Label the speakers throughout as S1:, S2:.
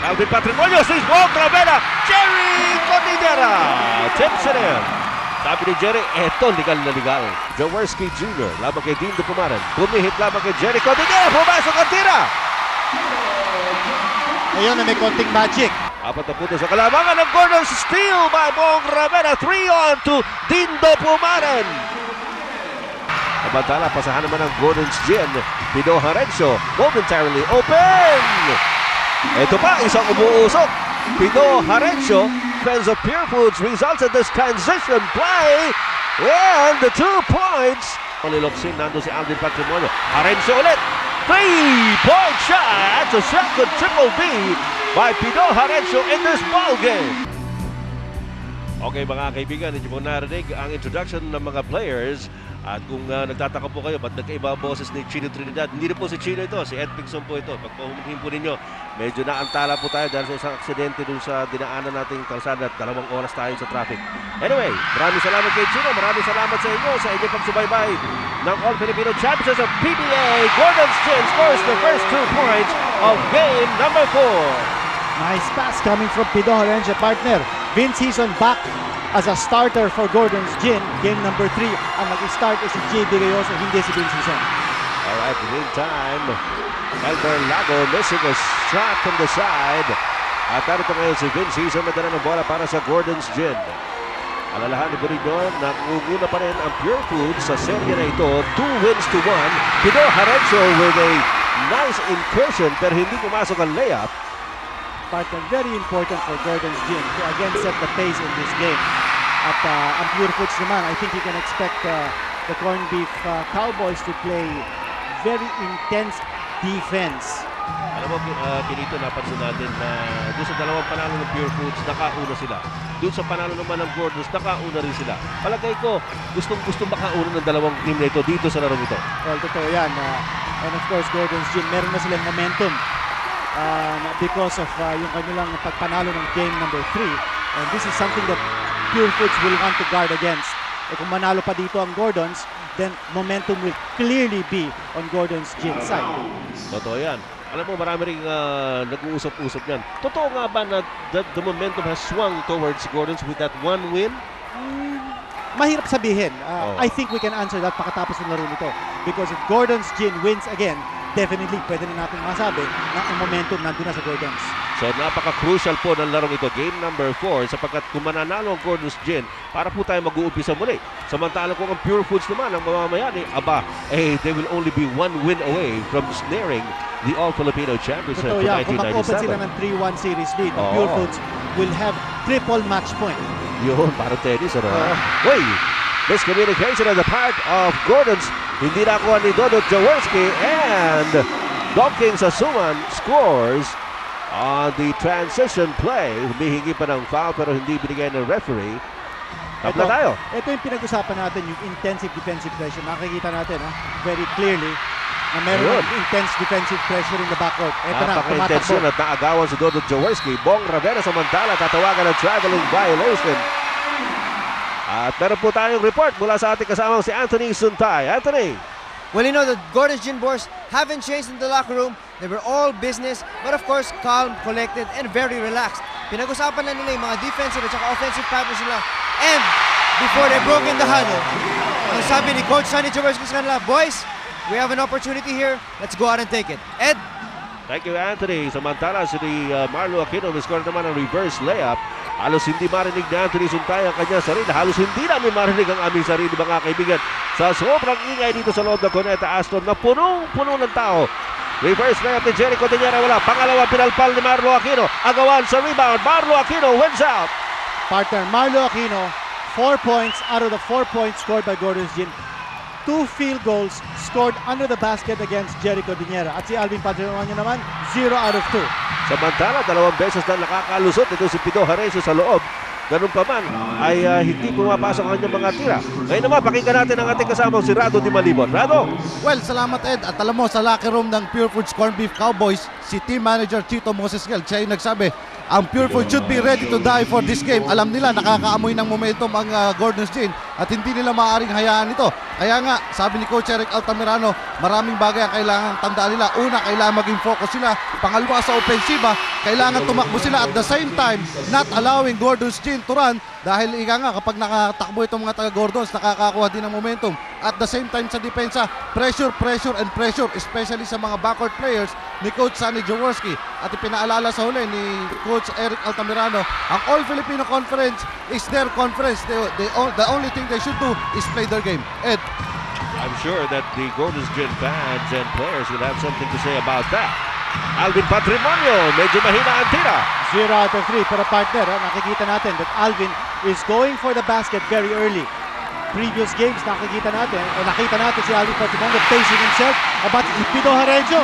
S1: Alvin Patrimonio, sees ball, Travela, Jerry Cordillera. Tips it in. Sabi ni Jerry, eto, legal na legal. Jaworski Jr. Laban kay Dindo Pumaran. Bumihit laban kay Jerry Cordillera. Pumasok ang tira.
S2: Ayun na may konting magic.
S1: Apat na puntos sa kalamangan ng Gordon. Steal by Bong Ravena. 3-on to Dindo Pumaran. Samantala, pasahan naman ng Gordon's Gin. Pido Harencio, momentarily open. Ito pa, isang umuusok. Pido Harencio, fans of Pure Foods results in this transition play. And the 2 points. Paliloksin, nando si Alvin Patrimonio. Harencio ulit. 3-point shot. That's a second triple D by Pido Harencio in this ball game. Okay mga kaibigan, hindi mo narinig ang introduction ng mga players. At kung nagtataka po kayo, ba't nagkaiba ang boses ni Chino Trinidad? Hindi rin po si Chino ito, si Ed Pigson po ito. Pag puhumin po ninyo, medyo naantala po tayo dahil sa isang aksidente dun sa dinaanan nating kalsada at 2 oras tayo sa traffic. Anyway, maraming salamat kay Chino, maraming salamat sa inyo sa inyong pagsubaybay ng All Filipino Championships of PBA. Gordon's Gin scores the first 2 points of game number 4.
S2: Nice pass coming from Pido Harencio, partner. Vince Season back as a starter for Gordon's Gin. Game number 3. Ang nag-start is si JB Reynoso, hindi si Vince Season.
S1: Alright, meantime, Elber Lago missing a shot from the side. At narito ngayon si Vince Season na dala ng bola para sa Gordon's Gin. Alalahanin ko rin yun, nangunguna pa rin ang Pure Foods sa serye na ito. 2 wins to 1. Pido Harencio with a nice incursion pero hindi pumasok ang layup.
S2: Partner, very important for Gordon's Gin to again set the pace in this game. At ang Pure Foods naman, I think you can expect the Corned Beef Cowboys to play very intense defense.
S1: Alam mo, Pinito, napansin natin na doon sa dalawang panalo ng Pure Foods, nakauna sila. Doon sa panalo naman ng Gordon's, nakauna rin sila. Palagay ko, gustong makauna ng dalawang team na ito dito sa larong ito.
S2: Well, totoo yan. And of course, Gordon's Gin, meron na silang momentum because of yung kanilang pagpanalo ng game number 3. And this is something that Pure Foods will want to guard against. E kung manalo pa dito ang Gordon's, then momentum will clearly be on Gordon's Gin side.
S1: Totoo yan. Alam mo, marami rin nag-uusap-usap yan. Totoo nga ba na the momentum has swung towards Gordon's with that 1 win?
S2: Mahirap sabihin. I think we can answer that pakatapos ng laro nito. Because if Gordon's Gin wins again, definitely pwede na natin masabi na ang momentum nandun na sa Gordon's.
S1: So napaka-crucial po ng larong ito, game number 4, sapagkat kung mananalo ang Gordon's Gin, para po tayo mag-uumpisa muli. Samantalang kung ang Pure Foods naman, ang mamamayani, they will only be 1 win away from snaring the All-Filipino Championship for 1997.
S2: Kung mag-open sila ng 3-1 series lead, the Pure Foods will have triple match point.
S1: Yun, parang tennis. Uy, miscommunication on the part of Gordon's. Hindi nakuha ni Dodot Jaworski, and Dongking Sasuman scores on the transition play. Humihingi pa ng foul pero hindi binigay ng referee. Tabla tayo.
S2: Ito yung pinag-usapan natin, yung intensive defensive pressure. Nakikita natin very clearly na meron intense defensive pressure in the backcourt. Ito na,
S1: napaka-intensyon at naagawan si Dodot Jaworski. Bong Ravena samantala tatawagan ng traveling violation. At meron po tayong report mula sa ating kasamang si Anthony Suntay. Anthony!
S3: Well, you know, the Gordon's Gin boys haven't changed in the locker room. They were all business, but of course, calm, collected, and very relaxed. Pinag-usapan na nila yung mga defensive at saka offensive patterns nila. And before they broke in the huddle, ang sabi ni Coach Sonny Jaworski sa kanila, boys, we have an opportunity here. Let's go out and take it. Ed?
S1: Thank you, Anthony. Samantala, si Marlo Aquino score naman ang reverse layup. Halos hindi marinig ni Anthony Suntay ang kanyang sarili. Halos hindi namin marinig ang aming sarili, mga kaibigan. Sa sobrang ingay dito sa loob ng Cuneta Astron na punong-puno ng tao. Reverse layup ni Jerry Cordillera, wala. Pangalawa, pinalpal ni Marlo Aquino. Agawan sa rebound. Marlo Aquino wins out.
S2: Partner, Marlo Aquino, 4 points out of the 4 points scored by Gordon's Gin. 2 field goals scored under the basket against Jerry Cordillera. At si Alvin Patrimonio naman, 0 out of 2.
S1: Samantala, 2 beses na nakakalusot ito si Pido Harencio sa loob. Ganun pa man, ay hindi pumapasok ang kanyang mga tira. Ngayon naman, pakinggan natin ang ating kasamang si Rado Di Malibon. Rado!
S4: Well, salamat Ed. At alam mo, sa locker room ng Pure Foods Corned Beef Cowboys, si team manager Chito Moses Gel, siya yung nagsabi, ang Purefoot should be ready to die for this game. Alam nila nakakaamoy ng momentum ang Gordon's Gin at hindi nila maaaring hayaan ito. Kaya nga, sabi ni Coach Eric Altamirano, maraming bagay ang kailangan tandaan nila. Una, kailangan maging focus sila. Pangalawa, sa ofensiba, kailangan tumakbo sila at the same time not allowing Gordon's Gin to run dahil ika nga kapag nakatakbo itong mga taga-Gordons, nakakakuha din ng momentum. At the same time sa depensa, pressure and pressure, especially sa mga backcourt players ni Coach Sonny Jaworski. At ipinaalala sa huli ni Coach Eric Altamirano, ang All-Filipino Conference is their conference. The only thing they should do is play their game. Ed.
S1: I'm sure that the Gordon's Gin fans and players will have something to say about that. Alvin Patrimonio, medyo mahina ang tira.
S2: 0 out of 3 para partner. Nakikita natin that Alvin is going for the basket very early. Previous games nakita natin si Alvin Patrimonio facing himself about si Pido Harencio.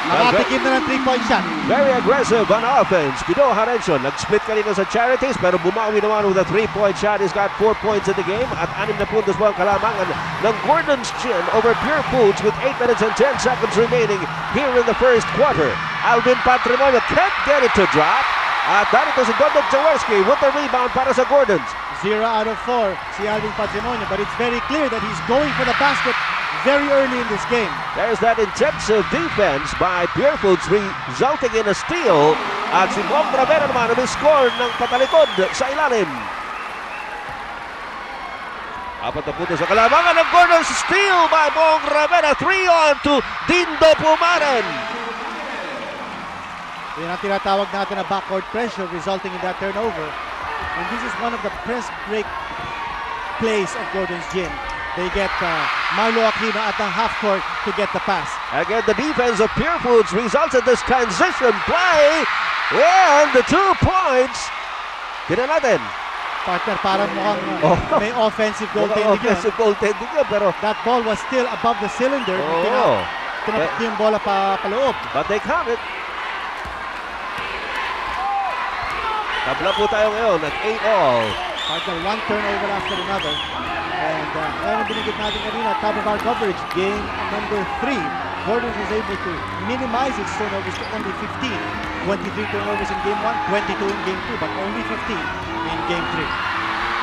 S2: Nakatikim na ng 3-point shot.
S1: Very aggressive on offense. Pido Harencio, nag-split kanina sa Charities pero bumawi naman with a 3-point shot. He's got 4 points in the game at 6 na puntos po ang kalamangan ng Gordon's Gin over Pure Foods with 8 minutes and 10 seconds remaining here in the first quarter. Alvin Patrimonio can't get it to drop. At narito si Donald Jaworski with the rebound para sa Gordons.
S2: 0 out of 4 si Alvin Patrimonio, but it's very clear that he's going for the basket very early in this game.
S1: There's that intensive defense by Pure Foods resulting in a steal. At si Bong Ravena naman ang score ng patalikod sa ilalim. 4 na puntos sa kalamangan ng Gordons. Steal by Bong Ravena. 3 on to Dindo Pumaren.
S2: Yan ang tinatawag natin na backcourt pressure resulting in that turnover. And this is one of the press break plays of Gordon's Gin. They get Marlo Aquino at the half court to get the pass.
S1: Again, the defense of Pure Foods results in this transition play. And the 2 points. Tignan natin.
S2: Partner, parang mukhang may offensive goaltending yun.
S1: Offensive goaltending yun, pero
S2: That ball was still above the cylinder. Tinapit yung bola paloob.
S1: but they count it. Tabla po tayo ngayon at 8-all.
S2: Partner, one turnover after another. And kaya binigit natin kanina, top of our coverage, game number 3. Gordon was able to minimize its turnovers to only 15. 23 turnovers in game 1, 22 in game 2, but only 15 in game 3.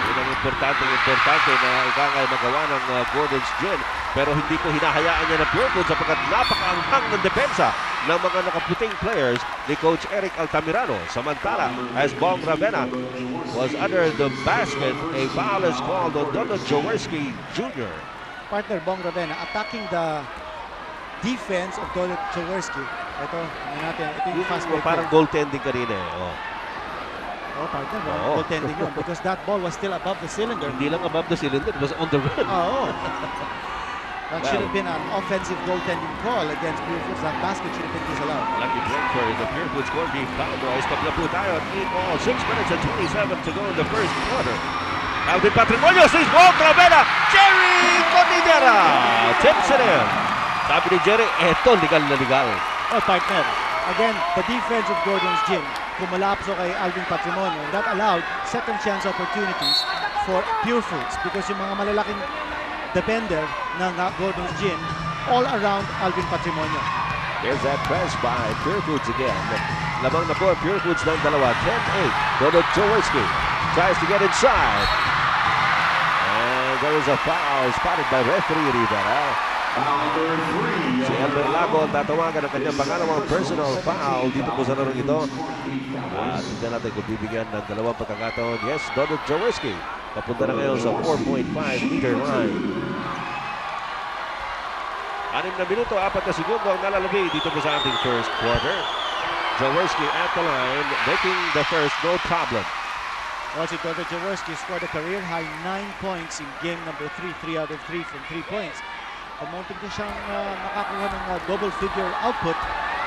S1: Yun ang importante na ikangay magawa ng Gordon's Gin. Pero hindi ko hinahayaan niya ng Pure Foods sapagkat napakaanghang ng depensa ng mga nakaputing players ni Coach Eric Altamirano. Samantala, as Bong Ravena was under the basket, a foul is called on Donald Jaworski Jr.
S2: Partner, Bong Ravena attacking the defense of Donald Jaworski. Ito yung fast break.
S1: Parang goaltending kanina eh.
S2: Partner, goaltending yun because that ball was still above the cylinder.
S1: Hindi lang above the cylinder, it was on the rim.
S2: That should have been an offensive goaltending call against Pure Foods. That basket should have been disallowed.
S1: Lucky break for the Pure Foods score being foul, boys. Tabla po tayo at 8-all. 6 minutes and 27 to go in the first quarter. Alvin Patrimonio sees Bong Ravena. Jerry Cordillera tips it in. Sabi ni Jerry, eto, legal na legal.
S2: Partner, again, the defense of Gordon's Gin kumalapso kay Alvin Patrimonio. That allowed second chance opportunities for Pure Foods because yung mga malalaking defender ng Gordon's Gin all around Alvin Patrimonio.
S1: There's that press by Pure Foods again. Lamang na po Pure Foods ng dalawa. 10-8. Donald Jaworski tries to get inside. And there is a foul spotted by referee Rivera. Si Elmer Lago ang tatawagan ng kanyang pangalawang personal foul dito po sa larong ito. At tignan natin kung bibigyan ng dalawang pagkakataon. Yes, Donald Jaworski papunta na ngayon sa 4.5-meter line. 6 na minuto, 4 na segundo ang nalalagay dito po sa ating first quarter. Jaworski at the line, making the first no problem.
S2: Si Donald Jaworski scored a career-high 9 points in game number 3, 3 out of 3 from 3 points. Pamuntik na siyang nakakuha ng double-figure output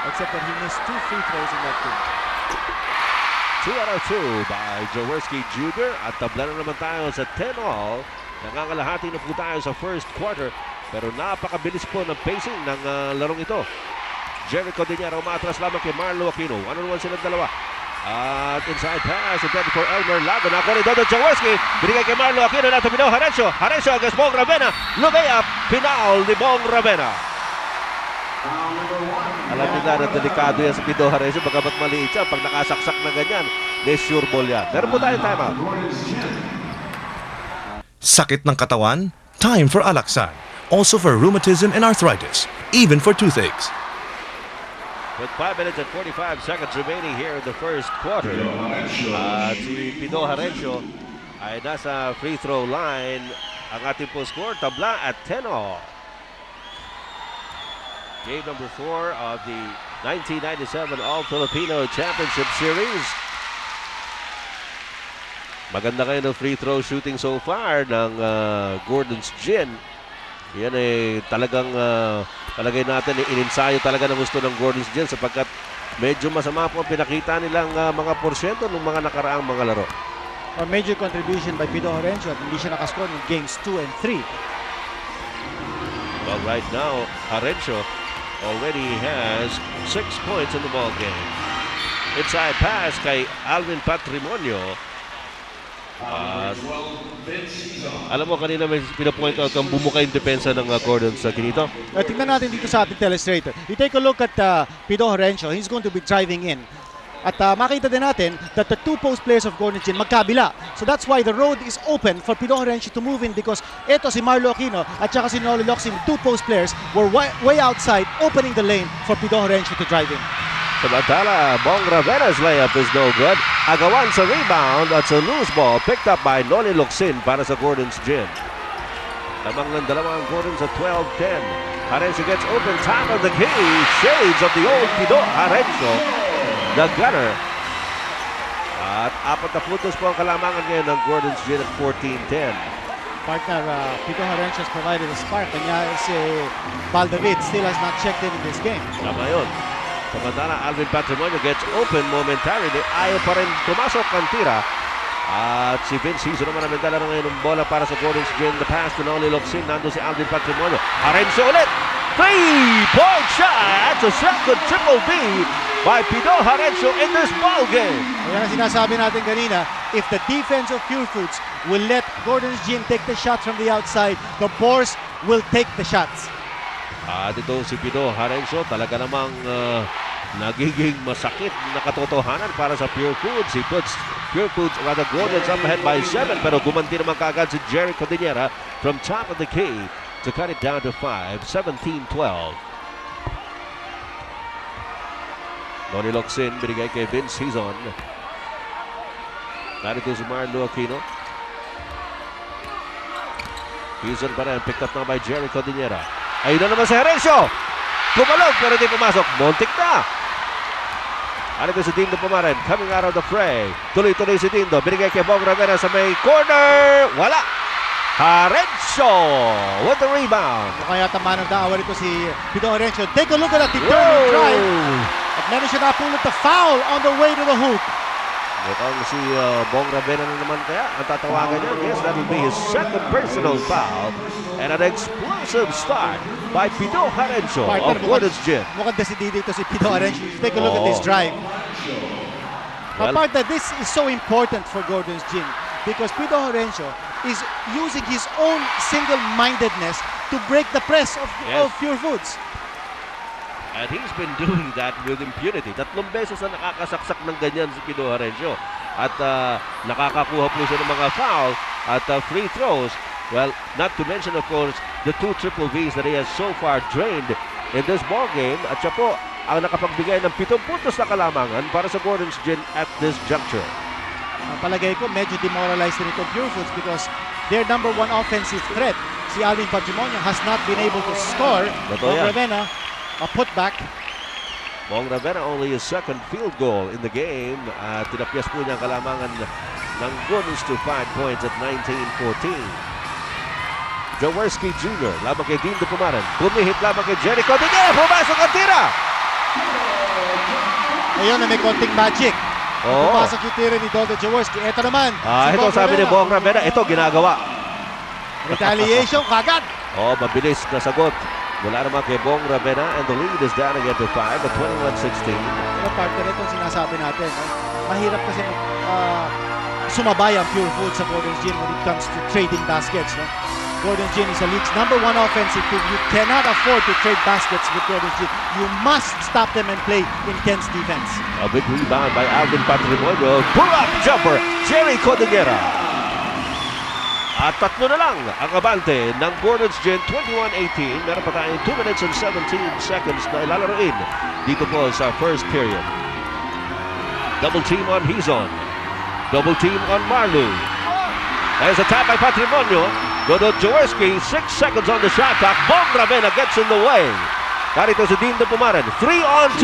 S2: except that he missed 2 free throws in that game.
S1: 2 out of 2 by Jaworski Jr. At tabla na naman tayo sa 10-all. Nangangalahati na po tayo sa first quarter. Pero napakabilis po ng pacing ng larong ito. Jerry Cordillera umatras lamang kay Marlo Aquino. 1-on-1 silang dalawa. At inside pass intended for Elmer Lago. Nakuha ni Donald Jaworski. Binigay kay Marlo Aquino. Nato Pido Harencio. Harencio against Bong Ravena. Lumea. Final ni Bong Ravena. Alam nila na delikado yan sa Pido Harencio. Bagamat maliit siya, pag nakasaksak na ganyan, may sure ball yan. Meron po tayo timeout.
S5: Sakit ng katawan? Time for Alaxan. Also for rheumatism and arthritis, even for toothaches.
S1: With 5 minutes and 45 seconds remaining here in the first quarter. At si Pido Harencio ay nasa free throw line. Ang ating po score, tabla at 10-all. Game number 4 of the 1997 All-Filipino Championship Series. Maganda kayo ng free throw shooting so far ng Gordon's Gin. Yan ay talagang palagay natin ininsayo talaga ng gusto ng Gordon's Gin sapagkat medyo masama po ang pinakita nilang mga porsyento ng mga nakaraang mga laro.
S2: A major contribution by Pido Harencio at hindi siya nakascore in games 2 and 3.
S1: Well, right now, Harencio already has 6 points in the ball game. Inside pass kay Alvin Patrimonio. Alam mo, kanina may pinapoint out ang bumuka yung depensa ng Gordon sa Kinito.
S2: Tingnan natin dito sa ating telestrator. You take a look at Pido Harencio. He's going to be driving in. At makita din natin that the two post players of Gordon's Gin magkabila. So that's why the road is open for Pido Harencio to move in because ito si Marlo Aquino at saka si Noli Locsin, two post players were way outside opening the lane for Pido Harencio to drive in.
S1: Samantala, Bong Ravena's layup is no good. Agawan sa rebound at sa loose ball picked up by Noli Locsin para sa Gordon's Gin. Lamang ng dalawang Gordon sa 12-10. Harencio gets open, top of the key. Shades of the old Pido Harencio, the gunner. At 4 na puntos po ang kalamangan ngayon ng Gordon's Gin at 14-10.
S2: Partner, Pido Harencio has provided a spark. Kanya si Valdavid still has not checked in this game.
S1: Tama yun. Samantala, Alvin Patrimonio gets open momentarily. Ayaw pa rin pumasok ang tira. At si Vince Hizo naman ang medala ngayon ng bola para sa Gordon's Gin. The pass to Noli Locsin. Nando si Alvin Patrimonio. Harencio ulit. 3-point shot. A second triple D by Pido Harencio in this ball game.
S2: Ayan ang sinasabi natin kanina. If the defense of Pure Foods will let Gordon's Gin take the shots from the outside, the Boars will take the shots.
S1: At ito si Pido Harencio talaga namang nagiging masakit na katotohanan para sa Pure Foods. He puts Pure Foods rather Gordon's up ahead by 7 pero gumanti naman kaagad si Jerry Cordillera from top of the key to cut it down to 5, 17-12. Noli Locsin binigay kay Vince Hizon. Narito si Marlo Aquino. Hizon pa rin, picked up now by Jerry Cordillera. Ayun na naman si Harencio. Kumalog pero di pumasok. Montik na. Ano si Dindo Pumaren coming out of the fray. Tuloy-tuloy si Dindo. Binigay kay Bong Ravena sa may corner. Wala. Harencio with the rebound.
S2: Kaya tama ng daawa rito si Pido Harencio. Take a look at that determined drive. At meron siya napulot na foul on the way to the hoop.
S1: Mukhang si Bong Ravena na naman kaya ang tatawagan niya. Yes, that will be his second personal foul. And an explosive start by Pido Harencio of Gordon's Gin.
S2: Mukhang decidido ito si Pido Harencio. Take a look at this drive.
S1: Well,
S2: Apart that this is so important for Gordon's Gin because Pido Harencio is using his own single-mindedness to break the press of Pure Foods.
S1: And he's been doing that with impunity. 3 beses na nakakasaksak ng ganyan si Pido Harencio. At nakakakuha po siya ng mga foul at free throws. Well, not to mention, of course, the 2 triple Vs that he has so far drained in this ball game. At siya po ang nakapagbigay ng 7 puntos na kalamangan para sa Gordon's Gin at this juncture.
S2: Palagay ko, medyo demoralized din itong Pure Foods because their number 1 offensive threat, si Alvin Patrimonio, has not been able to score.
S1: Totoo yan.
S2: Ravena, a putback.
S1: Bong Ravena only his second field goal in the game. At tinapyas po niya ang kalamangan ng Gordons to 5 points at 19-14. Jaworski Jr. laban kay Dindo Pumaren. Bumihit laban kay Jericho. Pumasok ang tira!
S2: Ayun na may konting magic.
S1: Oo.
S2: Pumasok yung tira ni Doldo Jaworski. Ito naman.
S1: Ito sabi ni Bong Ravena. Ito ginagawa.
S2: Retaliation kagad.
S1: Mabilis na sagot. Wala naman kay Bong Ravena and the lead is down again to 5 at 21-16.
S2: Pero partner, ito ang sinasabi natin. No? Mahirap kasi sumabay ang Pure Foods sa Gordon's Gin when it comes to trading baskets. No? Gordon's Gin is the league's #1 offensive team. You cannot afford to trade baskets with Gordon's Gin. You must stop them and play intense defense.
S1: A big rebound by Alvin Patrimonio. Pull-up jumper, Jerry Cordillera. At tatlo na lang ang abante ng Gordon's Gin, 21-18. Meron pa tayong 2 minutes and 17 seconds na ilalaroin dito po sa first period. Double team on Hizon. Double team on Marlu. There's a tap by Patrimonio. Dodot Jaworski, 6 seconds on the shot clock. Bong Ravena gets in the way. Narito si Dean Dupumaran. 3-on-2.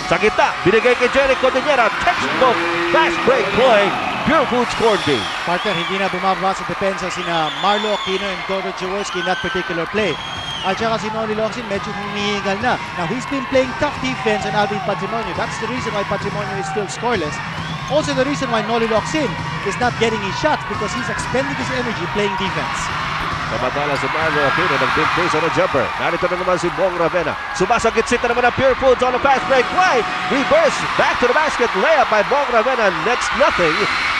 S1: Sa gitna, binigay kay Jerry Cordillera. Textbook fast break play. Pure Foods corned beef.
S2: Partner, hindi na bumaba sa depensa sina Marlo Aquino and Dodot Jaworski in that particular play. At saka si Noli Locsin medyo humihingal na. Now, he's been playing tough defense on Alvin Patrimonio. That's the reason why Patrimonio is still scoreless. Also the reason why Noli Locsin is not getting his shots because he's expending his energy playing defense.
S1: Samantala si Marlo Aquino nag-big on a jumper. Narito na naman si Bong Ravena. Sumasagit-sit na naman ang Pure Foods on a fast break play. Reverse, back to the basket. Layup by Bong Ravena. Next nothing.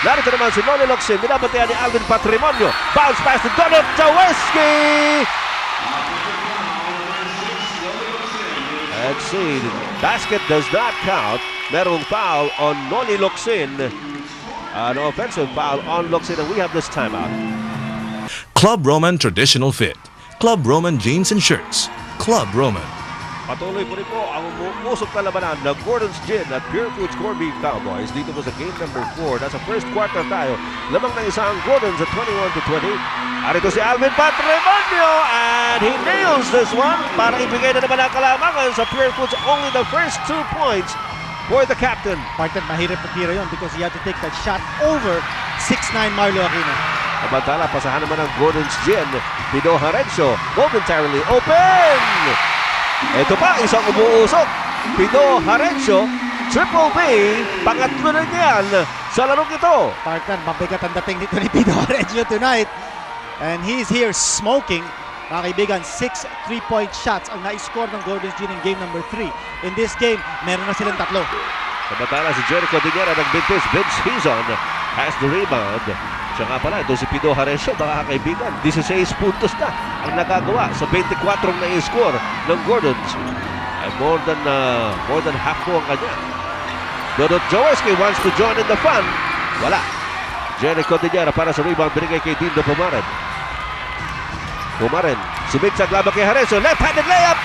S1: Narito naman si Noli Locsin. Binabantayan ni Alvin Patrimonio. Bounce pass to Donald Jaworski. Let's see. Basket does not count. Merong foul on Noli Locsin. An offensive foul on Locsin, and we have this timeout.
S5: Club Roman Traditional Fit. Club Roman Jeans and Shirts. Club Roman.
S1: Patuloy po rin po ang umuusok na labanan ng Gordon's Gin at Pure Foods Corned Beef Cowboys dito po sa game number 4. Nasa first quarter tayo. Lamang na isa ang Gordon's at 21-20. Arito si Alvin Patrimonio and he nails this one para ibigay na naman ang kalamangan sa Pure Foods. Only the first 2 points for the captain.
S2: Partner, mahirap matira yun because he had to take that shot over 6'9" Marlo Aquino.
S1: Samantala, pasahan naman ng Gordon's Gin. Pido Harencio momentarily open. Ito pa, isang umuusok. Pido Harencio, Triple B, pangatlo na niyan sa larong ito.
S2: Partner, mabigat ang dating nito ni Pido Harencio tonight. And he's here smoking. Mga kaibigan, 6 3-point shots ang na-score ng Gordon's Gin in game number 3. In this game, meron na silang tatlo.
S1: Samantala si Jericho Diguera nagbintis. Vince Hizon has the rebound. Siya nga pala, ito si Pido Harencio, mga kaibigan. 16 puntos na ang nagagawa sa 24 na i-score ng Gordon's. And more than half po ang kanya. Dodot Jaworski wants to join in the fun. Wala. Jericho Diguera para sa rebound, binigay kay Dean Pumaran. Pumaran, sumigsag laban kay Harencio. Left-handed layup!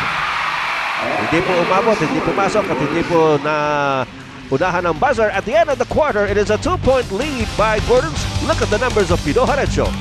S1: Hindi po umabot, hindi pumasok at hindi po na unahan ng buzzer. At the end of the quarter, it is a 2-point lead by Gordon's. Look at the numbers of Pido Harencio.